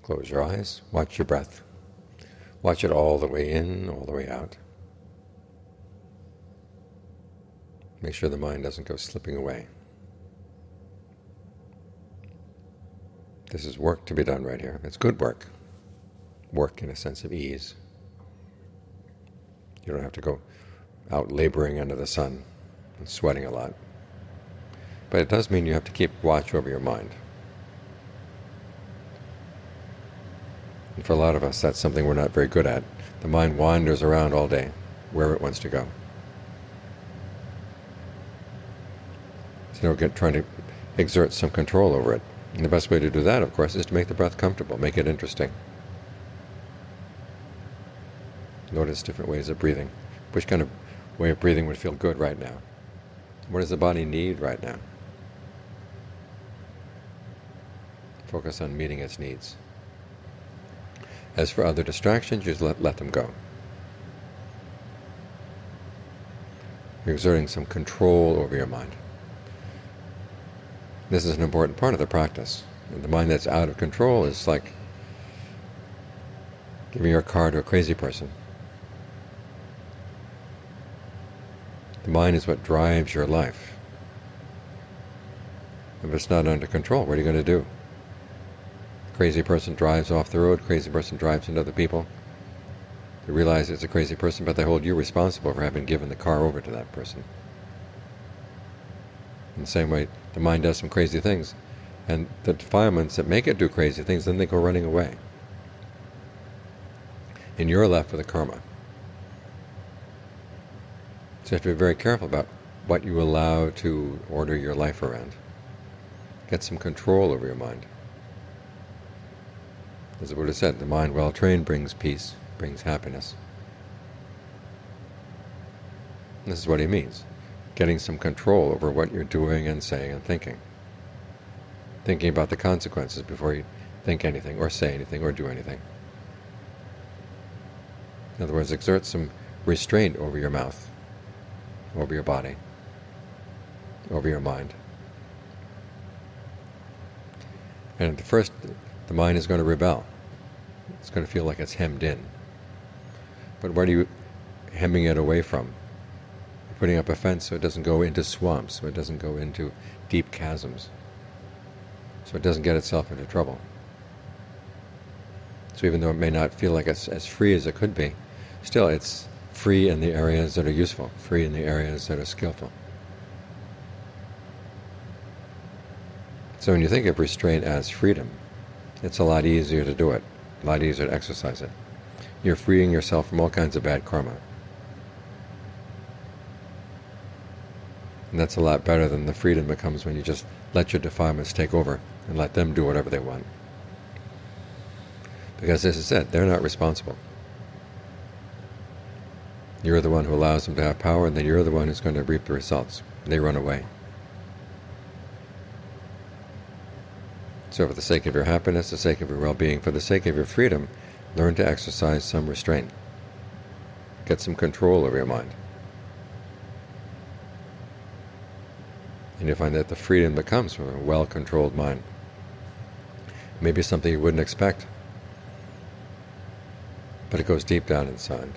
Close your eyes, watch your breath. Watch it all the way in, all the way out. Make sure the mind doesn't go slipping away. This is work to be done right here. It's good work. Work in a sense of ease. You don't have to go out laboring under the sun and sweating a lot. But it does mean you have to keep watch over your mind. And for a lot of us, that's something we're not very good at. The mind wanders around all day, wherever it wants to go. So we're trying to exert some control over it. And the best way to do that, of course, is to make the breath comfortable, make it interesting. Notice different ways of breathing. Which kind of way of breathing would feel good right now? What does the body need right now? Focus on meeting its needs. As for other distractions, just let them go. You're exerting some control over your mind. This is an important part of the practice. The mind that's out of control is like giving your car to a crazy person. The mind is what drives your life. If it's not under control, what are you going to do? Crazy person drives off the road, crazy person drives into other people. They realize it's a crazy person, but they hold you responsible for having given the car over to that person. In the same way, the mind does some crazy things, and the defilements that make it do crazy things, then they go running away. And you're left with a karma. So you have to be very careful about what you allow to order your life around. Get some control over your mind. As the Buddha said, the mind well trained brings peace, brings happiness. This is what he means. Getting some control over what you're doing and saying and thinking. Thinking about the consequences before you think anything or say anything or do anything. In other words, exert some restraint over your mouth, over your body, over your mind. And at first, the mind is going to rebel. It's going to feel like it's hemmed in. But what are you hemming it away from? You're putting up a fence so it doesn't go into swamps, so it doesn't go into deep chasms, so it doesn't get itself into trouble. So even though it may not feel like it's as free as it could be, still it's free in the areas that are useful, free in the areas that are skillful. So when you think of restraint as freedom, it's a lot easier to do it, a lot easier to exercise it. You're freeing yourself from all kinds of bad karma. And that's a lot better than the freedom that comes when you just let your defilements take over and let them do whatever they want. Because as I said, they're not responsible. You're the one who allows them to have power, and then you're the one who's going to reap the results. They run away. So for the sake of your happiness, the sake of your well-being, for the sake of your freedom, learn to exercise some restraint. Get some control over your mind. And you'll find that the freedom that comes from a well-controlled mind may be something you wouldn't expect, but it goes deep down inside.